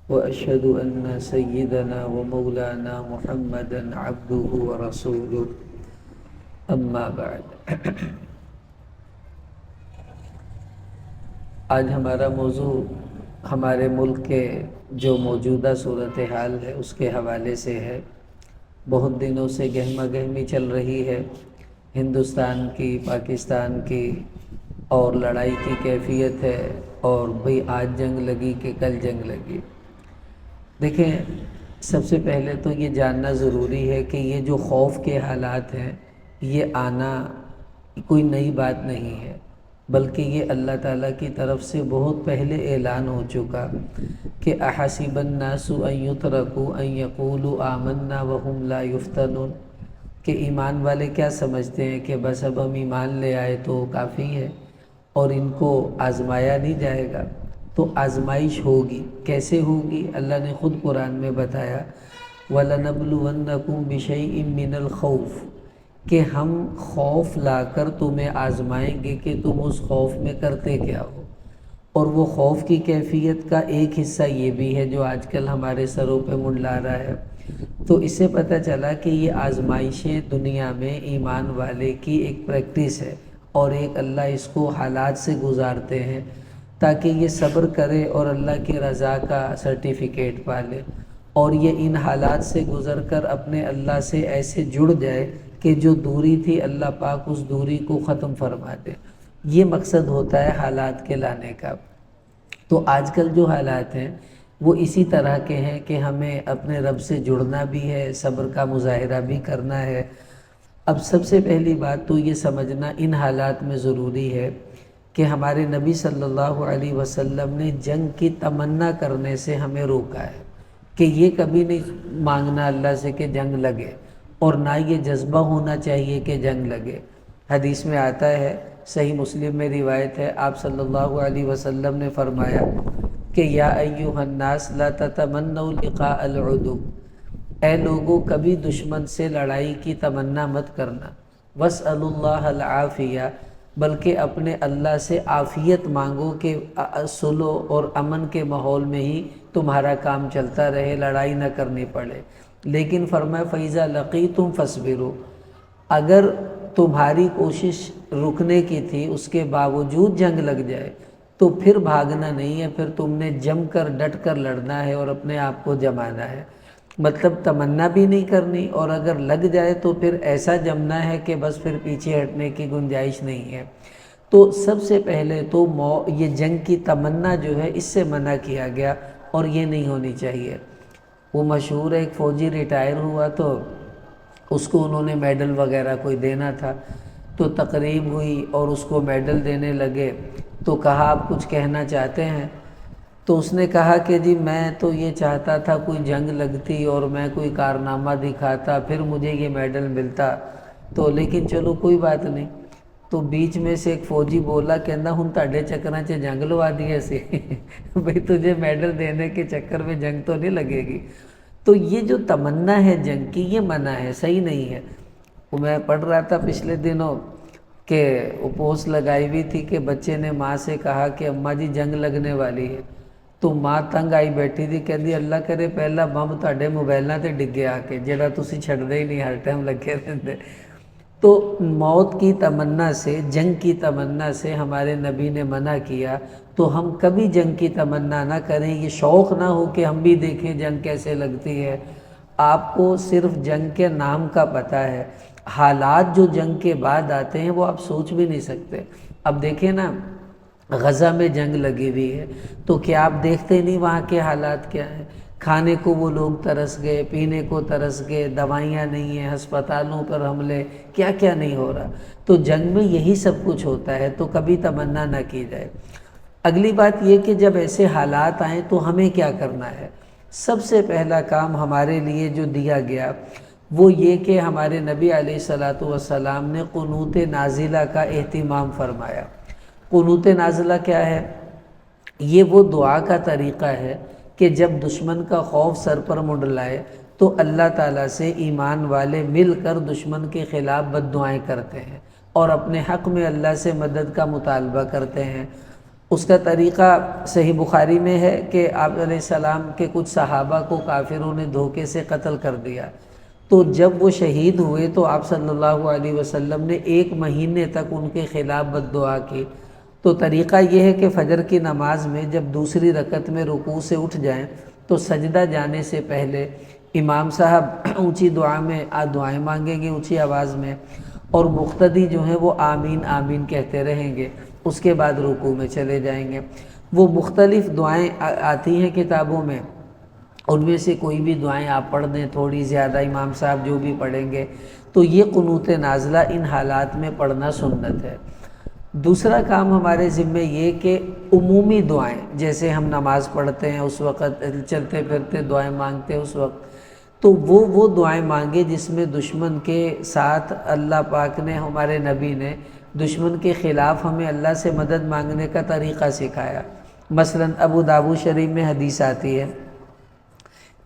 وأشهد أن سيدنا ومولانا محمدا عبده ورسوله أما بعد۔ آج ہمارا موضوع ہمارے ملک کے جو موجودہ صورتحال ہے اس کے حوالے سے ہے۔ بہت دنوں سے گہما گہمی چل رہی ہے ہندوستان کی، پاکستان کی، اور لڑائی کی کیفیت ہے، اور بھئی آج جنگ لگی کہ کل جنگ لگی۔ دیکھیں، سب سے پہلے تو یہ جاننا ضروری ہے کہ یہ جو خوف کے حالات ہیں یہ آنا کوئی نئی بات نہیں ہے، بلکہ یہ اللہ تعالیٰ کی طرف سے بہت پہلے اعلان ہو چکا کہ احسب الناس ان یترکوا ان یقولوا آمنا وهم لا یفتنون، کہ ایمان والے کیا سمجھتے ہیں کہ بس اب ہم ایمان لے آئے تو کافی ہے اور ان کو آزمایا نہیں جائے گا۔ تو آزمائش ہوگی، کیسے ہوگی؟ اللہ نے خود قرآن میں بتایا وَلَنَبْلُوَنَّكُمْ بِشَيْءٍ مِّنَ الْخَوْفِ، کہ ہم خوف لا کر تمہیں آزمائیں گے کہ تم اس خوف میں کرتے کیا ہو۔ اور وہ خوف کی کیفیت کا ایک حصہ یہ بھی ہے جو آج کل ہمارے سروں پہ منڈلا رہا ہے۔ تو اس سے پتہ چلا کہ یہ آزمائشیں دنیا میں ایمان والے کی ایک پریکٹس ہے، اور ایک اللہ اس کو حالات سے گزارتے ہیں تاکہ یہ صبر کرے اور اللہ کی رضا کا سرٹیفکیٹ پا لے، اور یہ ان حالات سے گزر کر اپنے اللہ سے ایسے جڑ جائے کہ جو دوری تھی اللہ پاک اس دوری کو ختم فرما دے۔ یہ مقصد ہوتا ہے حالات کے لانے کا۔ تو آج کل جو حالات ہیں وہ اسی طرح کے ہیں کہ ہمیں اپنے رب سے جڑنا بھی ہے، صبر کا مظاہرہ بھی کرنا ہے۔ اب سب سے پہلی بات تو یہ سمجھنا ان حالات میں ضروری ہے کہ ہمارے نبی صلی اللہ علیہ وسلم نے جنگ کی تمنا کرنے سے ہمیں روکا ہے، کہ یہ کبھی نہیں مانگنا اللہ سے کہ جنگ لگے، اور نہ یہ جذبہ ہونا چاہیے کہ جنگ لگے۔ حدیث میں آتا ہے، صحیح مسلم میں روایت ہے، آپ صلی اللہ علیہ وسلم نے فرمایا کہ یا ایھا الناس لا تتمنوا لقاء العدو، اے لوگوں کبھی دشمن سے لڑائی کی تمنا مت کرنا، واسألوا اللہ العافیہ، بلکہ اپنے اللہ سے عافیت مانگو کہ صلح اور امن کے ماحول میں ہی تمہارا کام چلتا رہے، لڑائی نہ کرنی پڑے۔ لیکن فرمایا فَإِذَا لَقِيتُمْ فَاصْبِرُوا، اگر تمہاری کوشش رکنے کی تھی اس کے باوجود جنگ لگ جائے تو پھر بھاگنا نہیں ہے، پھر تم نے جم کر ڈٹ کر لڑنا ہے اور اپنے آپ کو جمانا ہے۔ مطلب تمنا بھی نہیں کرنی، اور اگر لگ جائے تو پھر ایسا جمنا ہے کہ بس پھر پیچھے ہٹنے کی گنجائش نہیں ہے۔ تو سب سے پہلے تو یہ جنگ کی تمنا جو ہے اس سے منع کیا گیا، اور یہ نہیں ہونی چاہیے۔ وہ مشہور ایک فوجی ریٹائر ہوا تو اس کو انہوں نے میڈل وغیرہ کوئی دینا تھا، تو تقریب ہوئی اور اس کو میڈل دینے لگے، تو کہا آپ کچھ کہنا چاہتے ہیں؟ تو اس نے کہا کہ جی میں تو یہ چاہتا تھا کوئی جنگ لگتی اور میں کوئی کارنامہ دکھاتا پھر مجھے یہ میڈل ملتا، تو لیکن چلو کوئی بات نہیں۔ تو بیچ میں سے ایک فوجی بولا کہنا ہن تہاڈے چکراں 'ਚ جنگ لوا دی سی بھئی تجھے میڈل دینے کے چکر میں جنگ تو نہیں لگے گی۔ تو یہ جو تمنا ہے جنگ کی یہ منع ہے، صحیح نہیں ہے۔ وہ میں پڑھ رہا تھا پچھلے دنوں کہ وہ پوسٹ لگائی ہوئی تھی کہ بچے نے ماں سے کہا کہ اماں جی جنگ لگنے والی ہے، تو ماں تنگ آئی بیٹھی تھی، کہندی اللہ کرے پہلا بم تہاڈے موبائلاں تے ڈگے آ کے جڑا تسی چھڈدے ہی نہیں، ہر ٹائم لگے رہندے۔ تو موت کی تمنا سے، جنگ کی تمنا سے ہمارے نبی نے منع کیا، تو ہم کبھی جنگ کی تمنا نہ کریں۔ یہ شوق نہ ہو کہ ہم بھی دیکھیں جنگ کیسے لگتی ہے۔ آپ کو صرف جنگ کے نام کا پتہ ہے، حالات جو جنگ کے بعد آتے ہیں وہ آپ سوچ بھی نہیں سکتے۔ اب دیکھیں نا، غزہ میں جنگ لگی ہوئی ہے تو کیا آپ دیکھتے نہیں وہاں کے حالات کیا ہیں؟ کھانے کو وہ لوگ ترس گئے، پینے کو ترس گئے، دوائیاں نہیں ہیں، ہسپتالوں پر حملے، کیا کیا نہیں ہو رہا۔ تو جنگ میں یہی سب کچھ ہوتا ہے، تو کبھی تمنا نہ کی جائے۔ اگلی بات یہ کہ جب ایسے حالات آئیں تو ہمیں کیا کرنا ہے؟ سب سے پہلا کام ہمارے لیے جو دیا گیا وہ یہ کہ ہمارے نبی علیہ السلام نے قنوت نازلہ کا اہتمام فرمایا۔ قنوت نازلہ کیا ہے؟ یہ وہ دعا کا طریقہ ہے کہ جب دشمن کا خوف سر پر منڈلائے تو اللہ تعالیٰ سے ایمان والے مل کر دشمن کے خلاف بد دعائیں کرتے ہیں اور اپنے حق میں اللہ سے مدد کا مطالبہ کرتے ہیں۔ اس کا طریقہ صحیح بخاری میں ہے کہ آپ علیہ السلام کے کچھ صحابہ کو کافروں نے دھوکے سے قتل کر دیا، تو جب وہ شہید ہوئے تو آپ صلی اللہ علیہ وسلم نے 1 مہینے تک ان کے خلاف بد دعا کی۔ تو طریقہ یہ ہے کہ فجر کی نماز میں جب دوسری رکعت میں رکوع سے اٹھ جائیں تو سجدہ جانے سے پہلے امام صاحب اونچی دعائیں مانگیں گے اونچی آواز میں، اور مقتدی جو ہیں وہ آمین آمین کہتے رہیں گے، اس کے بعد رکوع میں چلے جائیں گے۔ وہ مختلف دعائیں آتی ہیں کتابوں میں، ان میں سے کوئی بھی دعائیں آپ پڑھ دیں، تھوڑی زیادہ امام صاحب جو بھی پڑھیں گے، تو یہ قنوت نازلہ ان حالات میں پڑھنا سنت ہے۔ دوسرا کام ہمارے ذمہ یہ کہ عمومی دعائیں، جیسے ہم نماز پڑھتے ہیں اس وقت، چلتے پھرتے دعائیں مانگتے ہیں اس وقت، تو وہ دعائیں مانگے جس میں دشمن کے ساتھ اللہ پاک نے، ہمارے نبی نے دشمن کے خلاف ہمیں اللہ سے مدد مانگنے کا طریقہ سکھایا۔ مثلا ابو داؤد شریف میں حدیث آتی ہے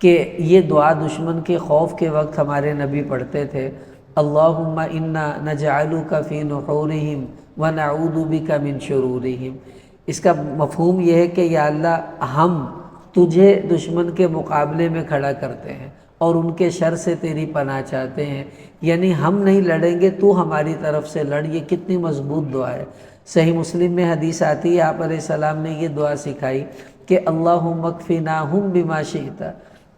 کہ یہ دعا دشمن کے خوف کے وقت ہمارے نبی پڑھتے تھے، اللہم انا نجعلک فی نحورہم ونعوذ بک من شرورہم۔ اس کا مفہوم یہ ہے کہ یا اللہ ہم تجھے دشمن کے مقابلے میں کھڑا کرتے ہیں اور ان کے شر سے تیری پناہ چاہتے ہیں، یعنی ہم نہیں لڑیں گے، تو ہماری طرف سے لڑ۔ یہ کتنی مضبوط دعا ہے۔ صحیح مسلم میں حدیث آتی ہے، آپ علیہ السلام نے یہ دعا سکھائی کہ اللہم اکفناہم بما شئت،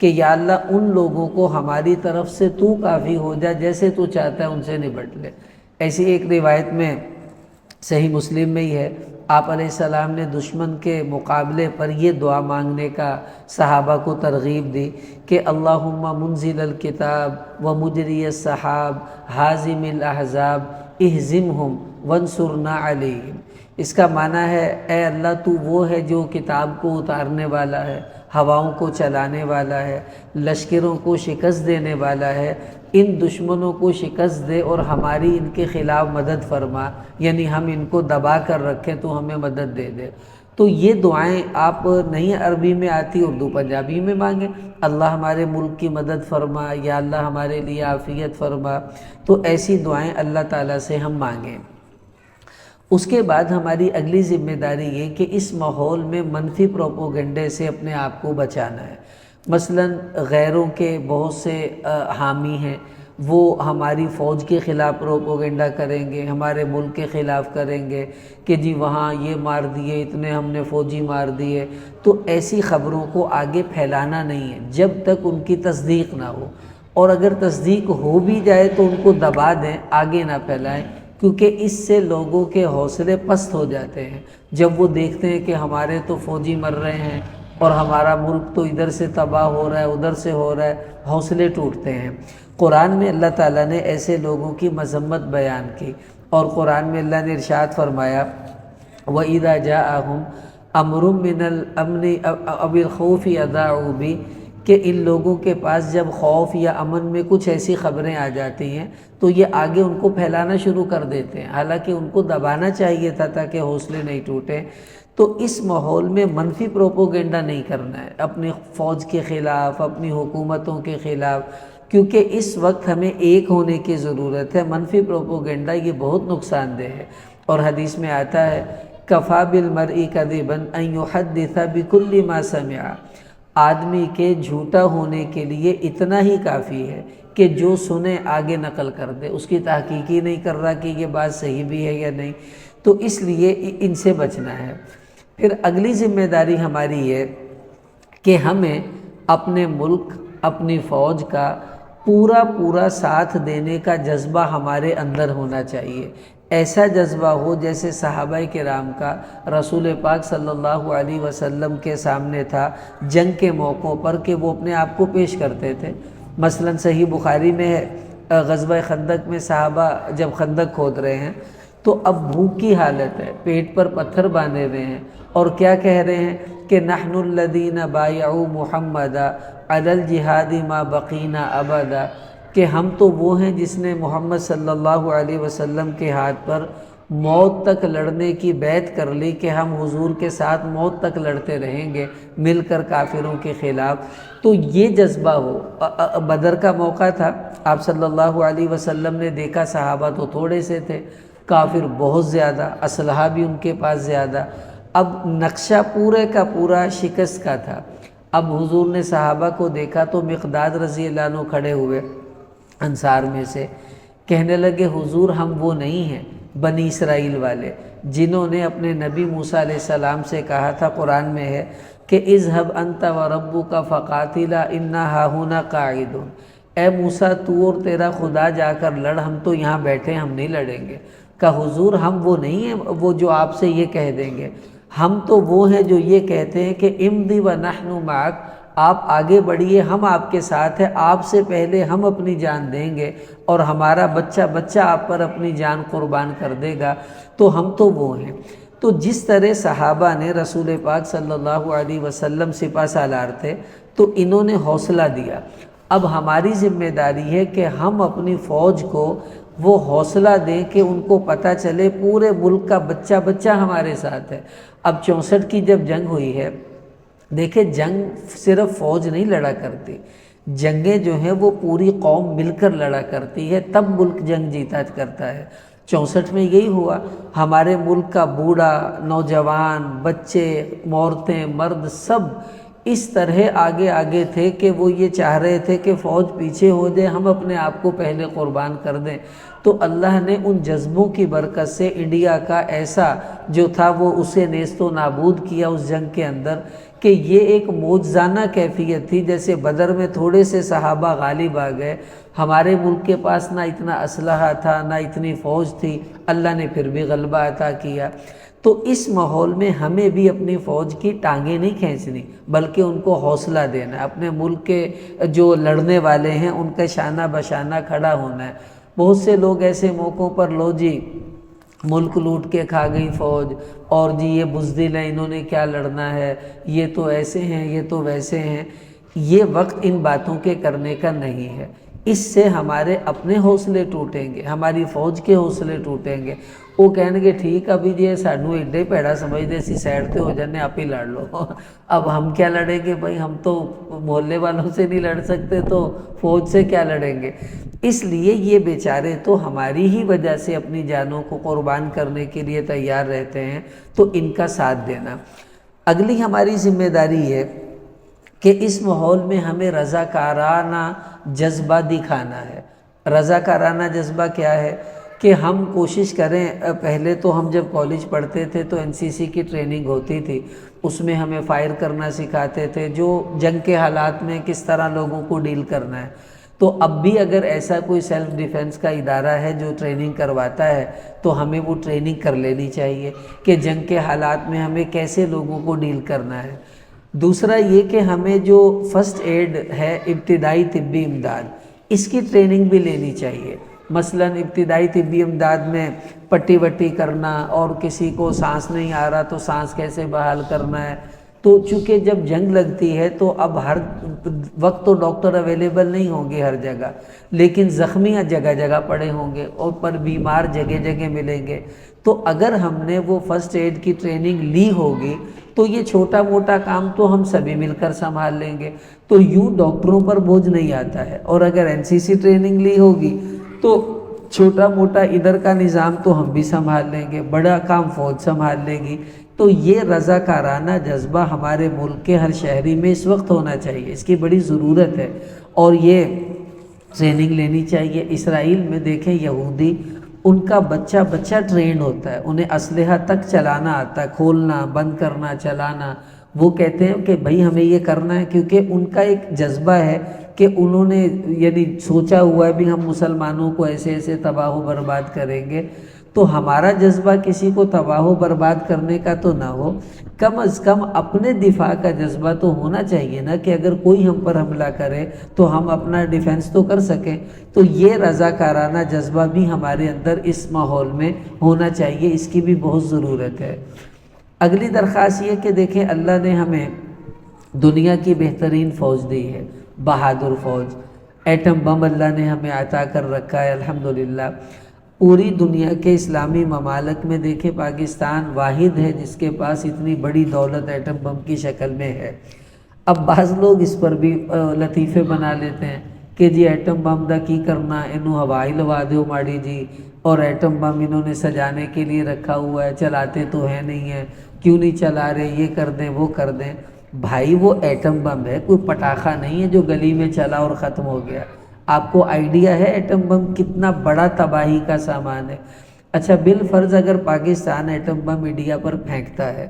کہ یا اللہ ان لوگوں کو ہماری طرف سے تو کافی ہو جا، جیسے تو چاہتا ہے ان سے نبٹ لے۔ ایسی ایک روایت میں صحیح مسلم میں ہی ہے، آپ علیہ السلام نے دشمن کے مقابلے پر یہ دعا مانگنے کا صحابہ کو ترغیب دی کہ اللہم منزل الکتاب ومجری السحاب حازم الاحزاب اہزمہم وانصرنا علیہم۔ اس کا معنی ہے اے اللہ تو وہ ہے جو کتاب کو اتارنے والا ہے، ہواؤں کو چلانے والا ہے، لشکروں کو شکست دینے والا ہے، ان دشمنوں کو شکست دے اور ہماری ان کے خلاف مدد فرما، یعنی ہم ان کو دبا کر رکھیں تو ہمیں مدد دے دے۔ تو یہ دعائیں آپ نہیں عربی میں آتی، اردو پنجابی میں مانگیں، اللہ ہمارے ملک کی مدد فرما، یا اللہ ہمارے لیے عافیت فرما، تو ایسی دعائیں اللہ تعالیٰ سے ہم مانگیں۔ اس کے بعد ہماری اگلی ذمہ داری یہ کہ اس ماحول میں منفی پروپوگنڈے سے اپنے آپ کو بچانا ہے۔ مثلا غیروں کے بہت سے حامی ہیں، وہ ہماری فوج کے خلاف پروپوگنڈا کریں گے، ہمارے ملک کے خلاف کریں گے کہ جی وہاں یہ مار دیے، اتنے ہم نے فوجی مار دیے۔ تو ایسی خبروں کو آگے پھیلانا نہیں ہے جب تک ان کی تصدیق نہ ہو، اور اگر تصدیق ہو بھی جائے تو ان کو دبا دیں، آگے نہ پھیلائیں، کیونکہ اس سے لوگوں کے حوصلے پست ہو جاتے ہیں۔ جب وہ دیکھتے ہیں کہ ہمارے تو فوجی مر رہے ہیں اور ہمارا ملک تو ادھر سے تباہ ہو رہا ہے، ادھر سے ہو رہا ہے، حوصلے ٹوٹتے ہیں۔ قرآن میں اللہ تعالیٰ نے ایسے لوگوں کی مذمت بیان کی، اور قرآن میں اللہ نے ارشاد فرمایا وَإِذَا جَاءَهُمْ أَمْرٌ مِّنَ الْأَمْنِ أَوِ الْخَوْفِ أَذَاعُوا بِهِ، کہ ان لوگوں کے پاس جب خوف یا امن میں کچھ ایسی خبریں آ جاتی ہیں تو یہ آگے ان کو پھیلانا شروع کر دیتے ہیں، حالانکہ ان کو دبانا چاہیے تھا تاکہ حوصلے نہیں ٹوٹیں۔ تو اس ماحول میں منفی پروپوگنڈا نہیں کرنا ہے اپنی فوج کے خلاف، اپنی حکومتوں کے خلاف، کیونکہ اس وقت ہمیں ایک ہونے کی ضرورت ہے۔ منفی پروپوگنڈا یہ بہت نقصان دہ ہے، اور حدیث میں آتا ہے کفا بالمرء کذبا ان یحدث بکل ما سمع، آدمی کے جھوٹا ہونے کے لیے اتنا ہی کافی ہے کہ جو سنے آگے نقل کر دے، اس کی تحقیق ہی نہیں کر رہا کہ یہ بات صحیح بھی ہے یا نہیں۔ تو اس لیے ان سے بچنا ہے۔ پھر اگلی ذمہ داری ہماری ہے کہ ہمیں اپنے ملک، اپنی فوج کا پورا ساتھ دینے کا جذبہ ہمارے اندر ہونا چاہیے۔ ایسا جذبہ ہو جیسے صحابہ کرام کا رسول پاک صلی اللہ علیہ وسلم کے سامنے تھا جنگ کے موقعوں پر، کہ وہ اپنے آپ کو پیش کرتے تھے۔ مثلا صحیح بخاری میں ہے غزوہ خندق میں صحابہ جب خندق کھود رہے ہیں تو اب بھوک کی حالت ہے، پیٹ پر پتھر باندھے ہوئے ہیں، اور کیا کہہ رہے ہیں کہ نحن الذین بایعوا محمدا علی الجہاد ما بقینا ابدا، کہ ہم تو وہ ہیں جس نے محمد صلی اللہ علیہ وسلم کے ہاتھ پر موت تک لڑنے کی بیعت کر لی کہ ہم حضور کے ساتھ موت تک لڑتے رہیں گے مل کر کافروں کے خلاف۔ تو یہ جذبہ ہو۔ بدر کا موقع تھا، آپ صلی اللہ علیہ وسلم نے دیکھا صحابہ تو تھوڑے سے تھے، کافر بہت زیادہ، اسلحہ بھی ان کے پاس زیادہ۔ اب نقشہ پورے کا پورا شکست کا تھا۔ اب حضور نے صحابہ کو دیکھا تو مقداد رضی اللہ عنہ کھڑے ہوئے انصار میں سے، کہنے لگے حضور ہم وہ نہیں ہیں بنی اسرائیل والے جنہوں نے اپنے نبی موسیٰ علیہ السلام سے کہا تھا، قرآن میں ہے کہ اذهب انت وربک فقاتلا انا ہاہنا قاعدون، اے موسیٰ تو اور تیرا خدا جا کر لڑ، ہم تو یہاں بیٹھے، ہم نہیں لڑیں گے۔ کہ حضور ہم وہ نہیں ہیں وہ جو آپ سے یہ کہہ دیں گے، ہم تو وہ ہیں جو یہ کہتے ہیں کہ امضی ونحن معک، آپ آگے بڑھیے ہم آپ کے ساتھ ہیں، آپ سے پہلے ہم اپنی جان دیں گے اور ہمارا بچہ بچہ آپ پر اپنی جان قربان کر دے گا، تو ہم تو وہ ہیں۔ تو جس طرح صحابہ نے رسول پاک صلی اللہ علیہ وسلم سپہ سالار تھے تو انہوں نے حوصلہ دیا، اب ہماری ذمہ داری ہے کہ ہم اپنی فوج کو وہ حوصلہ دیں کہ ان کو پتہ چلے پورے ملک کا بچہ بچہ ہمارے ساتھ ہے۔ اب 64 کی جب جنگ ہوئی ہے، دیکھیں جنگ صرف فوج نہیں لڑا کرتی، جنگیں جو ہیں وہ پوری قوم مل کر لڑا کرتی ہے، تب ملک جنگ جیتا کرتا ہے۔ 64 میں یہی ہوا، ہمارے ملک کا بوڑھا، نوجوان، بچے، عورتیں، مرد سب اس طرح آگے آگے تھے کہ وہ یہ چاہ رہے تھے کہ فوج پیچھے ہو جائے، ہم اپنے آپ کو پہلے قربان کر دیں۔ تو اللہ نے ان جذبوں کی برکت سے انڈیا کا ایسا جو تھا وہ اسے نیست و نابود کیا اس جنگ کے اندر، کہ یہ ایک معجزانہ کیفیت تھی، جیسے بدر میں تھوڑے سے صحابہ غالب آ گئے، ہمارے ملک کے پاس نہ اتنا اسلحہ تھا نہ اتنی فوج تھی، اللہ نے پھر بھی غلبہ عطا کیا۔ تو اس ماحول میں ہمیں بھی اپنی فوج کی ٹانگیں نہیں کھینچنی بلکہ ان کو حوصلہ دینا ہے، اپنے ملک کے جو لڑنے والے ہیں ان کا شانہ بشانہ کھڑا ہونا ہے۔ بہت سے لوگ ایسے موقعوں پر لو جی ملک لوٹ کے کھا گئی فوج، اور جی یہ بزدل ہیں انہوں نے کیا لڑنا ہے، یہ تو ایسے ہیں یہ تو ویسے ہیں، یہ وقت ان باتوں کے کرنے کا نہیں ہے۔ اس سے ہمارے اپنے حوصلے ٹوٹیں گے، ہماری فوج کے حوصلے ٹوٹیں گے، وہ کہیں گے ٹھیک ابھی جی سانو ایڈے پیڑا سمجھتے سی سائڈ تے ہو جانے آپ ہی لڑ لو، اب ہم کیا لڑیں گے بھائی، ہم تو محلے والوں سے نہیں لڑ سکتے تو فوج سے کیا لڑیں گے۔ اس لیے یہ بیچارے تو ہماری ہی وجہ سے اپنی جانوں کو قربان کرنے کے لیے تیار رہتے ہیں، تو ان کا ساتھ دینا۔ اگلی ہماری ذمہ داری ہے کہ اس ماحول میں ہمیں رضاکارانہ جذبہ دکھانا ہے۔ رضاکارانہ جذبہ کیا ہے کہ ہم کوشش کریں، پہلے تو ہم جب کالج پڑھتے تھے تو NCC کی ٹریننگ ہوتی تھی، اس میں ہمیں فائر کرنا سکھاتے تھے، جو جنگ کے حالات میں کس طرح لوگوں کو ڈیل کرنا ہے۔ تو اب بھی اگر ایسا کوئی سیلف ڈیفنس کا ادارہ ہے جو ٹریننگ کرواتا ہے تو ہمیں وہ ٹریننگ کر لینی چاہیے کہ جنگ کے حالات میں ہمیں کیسے لوگوں کو ڈیل کرنا ہے۔ دوسرا یہ کہ ہمیں جو فرسٹ ایڈ ہے، ابتدائی طبی امداد، اس کی ٹریننگ بھی لینی چاہیے۔ مثلا ابتدائی طبی امداد میں پٹی وٹی کرنا، اور کسی کو سانس نہیں آ رہا تو سانس کیسے بحال کرنا ہے۔ تو چونکہ جب جنگ لگتی ہے تو اب ہر وقت تو ڈاکٹر اویلیبل نہیں ہوں گے ہر جگہ، لیکن زخمیاں جگہ جگہ پڑے ہوں گے اور پر بیمار جگہ جگہ ملیں گے۔ تو اگر ہم نے وہ فرسٹ ایڈ کی ٹریننگ لی ہوگی تو یہ چھوٹا موٹا کام تو ہم سبھی مل کر سنبھال لیں گے، تو یوں ڈاکٹروں پر بوجھ نہیں آتا ہے۔ اور اگر NCC ٹریننگ لی ہوگی تو چھوٹا موٹا ادھر کا نظام تو ہم بھی سنبھال لیں گے، بڑا کام فوج سنبھال لے گی۔ تو یہ رضاکارانہ جذبہ ہمارے ملک کے ہر شہری میں اس وقت ہونا چاہیے، اس کی بڑی ضرورت ہے، اور یہ ٹریننگ لینی چاہیے۔ اسرائیل میں دیکھیں یہودی، ان کا بچہ بچہ ٹرینڈ ہوتا ہے، انہیں اسلحہ تک چلانا آتا ہے، کھولنا بند کرنا چلانا۔ وہ کہتے ہیں کہ بھائی ہمیں یہ کرنا ہے، کیونکہ ان کا ایک جذبہ ہے کہ انہوں نے یعنی سوچا ہوا ہے بھی ہم مسلمانوں کو ایسے ایسے تباہ و برباد کریں گے۔ تو ہمارا جذبہ کسی کو تباہ و برباد کرنے کا تو نہ ہو، کم از کم اپنے دفاع کا جذبہ تو ہونا چاہیے نا، کہ اگر کوئی ہم پر حملہ کرے تو ہم اپنا ڈیفنس تو کر سکیں۔ تو یہ رضاکارانہ جذبہ بھی ہمارے اندر اس ماحول میں ہونا چاہیے، اس کی بھی بہت ضرورت ہے۔ اگلی درخواست یہ کہ دیکھیں اللہ نے ہمیں دنیا کی بہترین فوج دی ہے، بہادر فوج، ایٹم بم اللہ نے ہمیں عطا کر رکھا ہے الحمدللہ۔ پوری دنیا کے اسلامی ممالک میں دیکھیں پاکستان واحد ہے جس کے پاس اتنی بڑی دولت ایٹم بم کی شکل میں ہے۔ اب بعض لوگ اس پر بھی لطیفے بنا لیتے ہیں کہ جی ایٹم بم دا کی کرنا، انہوں ہوائی لوا دیو ماڑی جی، اور ایٹم بم انہوں نے سجانے کے لیے رکھا ہوا ہے، چلاتے تو ہے نہیں ہیں، کیوں نہیں چلا رہے، یہ کر دیں وہ کر دیں۔ بھائی وہ ایٹم بم ہے، کوئی پٹاخہ نہیں ہے جو گلی میں چلا اور ختم ہو گیا۔ آپ کو آئیڈیا ہے ایٹم بم کتنا بڑا تباہی کا سامان ہے؟ اچھا بالفرض اگر پاکستان ایٹم بم انڈیا پر پھینکتا ہے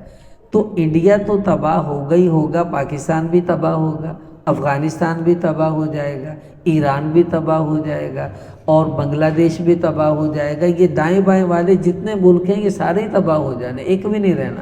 تو انڈیا تو تباہ ہوگا ہی ہوگا، پاکستان بھی تباہ ہوگا، افغانستان بھی تباہ ہو جائے گا، ایران بھی تباہ ہو جائے گا، اور بنگلہ دیش بھی تباہ ہو جائے گا۔ یہ دائیں بائیں والے جتنے ملک ہیں یہ سارے ہی تباہ ہو جانے، ایک بھی نہیں رہنا۔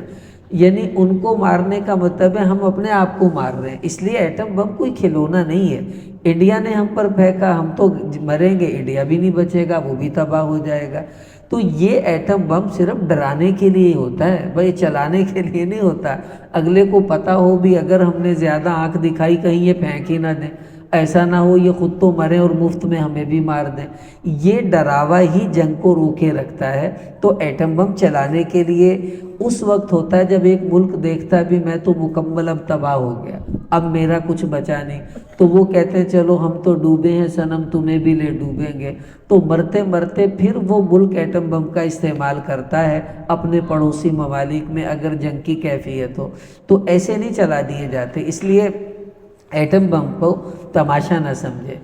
یعنی ان کو مارنے کا مطلب ہے ہم اپنے آپ کو مار رہے ہیں۔ اس لیے ایٹم بم کوئی کھلونا نہیں ہے۔ انڈیا نے ہم پر پھینکا، ہم تو مریں گے، انڈیا بھی نہیں بچے گا، وہ بھی تباہ ہو جائے گا۔ تو یہ ایٹم بم صرف ڈرانے کے لیے ہوتا ہے بھائی، چلانے کے لیے نہیں ہوتا۔ اگلے کو پتہ ہو بھی اگر ہم نے زیادہ آنکھ دکھائی کہیں یہ پھینک ہی نہ دیں، ایسا نہ ہو یہ خود تو مریں اور مفت میں ہمیں بھی مار دیں۔ یہ ڈراوا ہی جنگ کو روکے رکھتا ہے۔ تو ایٹم بم چلانے کے لیے اس وقت ہوتا ہے جب ایک ملک دیکھتا ہے بھی میں تو مکمل اب تباہ ہو گیا، اب میرا کچھ بچا نہیں، تو وہ کہتے ہیں چلو ہم تو ڈوبے ہیں صنم، تمہیں بھی لے ڈوبیں گے۔ تو مرتے مرتے پھر وہ ملک ایٹم بم کا استعمال کرتا ہے اپنے پڑوسی ممالک میں اگر جنگ کی کیفیت ہو۔ تو ایسے نہیں چلا دیے جاتے، اس لیے ایٹم بم کو تماشا نہ سمجھے۔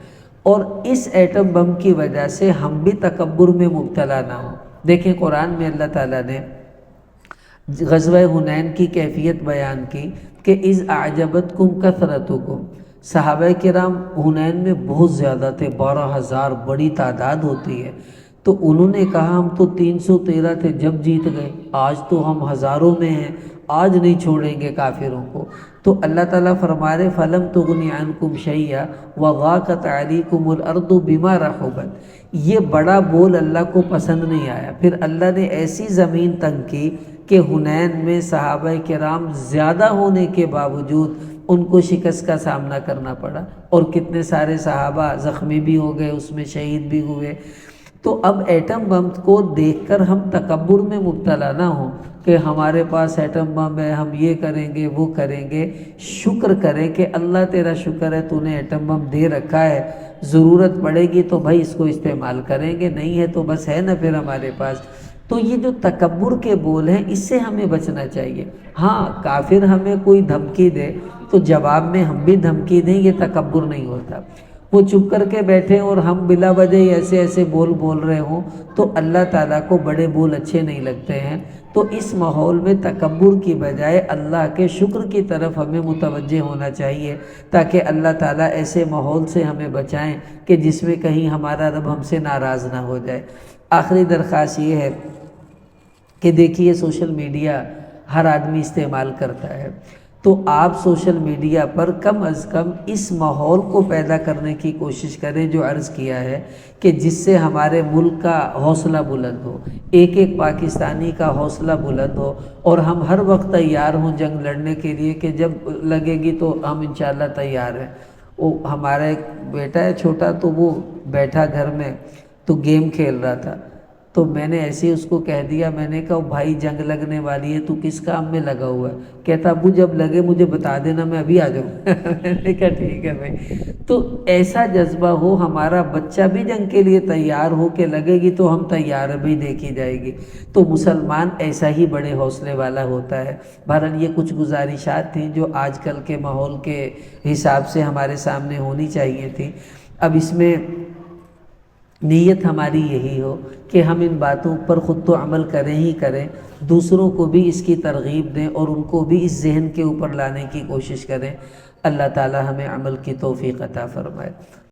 اور اس ایٹم بم کی وجہ سے ہم بھی تکبر میں مبتلا نہ ہوں۔ دیکھیں قرآن میں اللہ تعالیٰ نے غزوہ حنین کی کیفیت بیان کی کہ اذ اعجبتکم کثرتکم، صحابہ کرام حنین میں بہت زیادہ تھے، 12,000 بڑی تعداد ہوتی ہے۔ تو انہوں نے کہا ہم تو 313 تھے جب جیت گئے، آج تو ہم ہزاروں میں ہیں، آج نہیں چھوڑیں گے کافروں کو۔ تو اللہ تعالیٰ فرما رہے فَلَمْ تُغْنِ عَنْكُمْ شَيْئًا وَضَاقَتْ عَلَيْكُمُ الْأَرْضُ بِمَا رَحُبَتْ۔ یہ بڑا بول اللہ کو پسند نہیں آیا۔ پھر اللہ نے ایسی زمین تنگ کی کہ حنین میں صحابہ کرام زیادہ ہونے کے باوجود ان کو شکست کا سامنا کرنا پڑا، اور کتنے سارے صحابہ زخمی بھی ہو گئے، اس میں شہید بھی ہوئے۔ تو اب ایٹم بم کو دیکھ کر ہم تکبر میں مبتلا نہ ہوں کہ ہمارے پاس ایٹم بم ہے، ہم یہ کریں گے وہ کریں گے۔ شکر کریں کہ اللہ تیرا شکر ہے تو نے ایٹم بم دے رکھا ہے، ضرورت پڑے گی تو بھائی اس کو استعمال کریں گے، نہیں ہے تو بس ہے نا پھر ہمارے پاس۔ تو یہ جو تکبر کے بول ہیں اس سے ہمیں بچنا چاہیے۔ ہاں کافر ہمیں کوئی دھمکی دے تو جواب میں ہم بھی دھمکی دیں، یہ تکبر نہیں ہوتا۔ وہ چپ کر کے بیٹھے اور ہم بلا وجہ ایسے ایسے بول رہے ہوں تو اللہ تعالیٰ کو بڑے بول اچھے نہیں لگتے ہیں۔ تو اس ماحول میں تکبر کی بجائے اللہ کے شکر کی طرف ہمیں متوجہ ہونا چاہیے، تاکہ اللہ تعالیٰ ایسے ماحول سے ہمیں بچائیں کہ جس میں کہیں ہمارا رب ہم سے ناراض نہ ہو جائے۔ آخری درخواست یہ ہے کہ دیکھیے سوشل میڈیا ہر آدمی استعمال کرتا ہے، تو آپ سوشل میڈیا پر کم از کم اس ماحول کو پیدا کرنے کی کوشش کریں جو عرض کیا ہے، کہ جس سے ہمارے ملک کا حوصلہ بلند ہو، ایک ایک پاکستانی کا حوصلہ بلند ہو، اور ہم ہر وقت تیار ہوں جنگ لڑنے کے لیے کہ جب لگے گی تو ہم انشاءاللہ تیار ہیں۔ وہ ہمارا ایک بیٹا ہے چھوٹا، تو وہ بیٹھا گھر میں تو گیم کھیل رہا تھا، تو میں نے ایسے ہی اس کو کہہ دیا، میں نے کہا بھائی جنگ لگنے والی ہے، تو کس کام میں لگا ہوا ہے؟ کہتا ابو جب لگے مجھے بتا دینا، میں ابھی آ جاؤں۔ میں نے کہا ٹھیک ہے بھائی۔ تو ایسا جذبہ ہو، ہمارا بچہ بھی جنگ کے لیے تیار ہو کہ لگے گی تو ہم تیار ہیں بھائی، دیکھی جائے گی۔ تو مسلمان ایسا ہی بڑے حوصلے والا ہوتا ہے۔ بہرحال یہ کچھ گزارشات تھیں جو آج کل کے ماحول کے حساب سے ہمارے سامنے ہونی چاہیے تھی۔ اب اس میں نیت ہماری یہی ہو کہ ہم ان باتوں پر خود تو عمل کریں ہی کریں، دوسروں کو بھی اس کی ترغیب دیں اور ان کو بھی اس ذہن کے اوپر لانے کی کوشش کریں۔ اللہ تعالی ہمیں عمل کی توفیق عطا فرمائے۔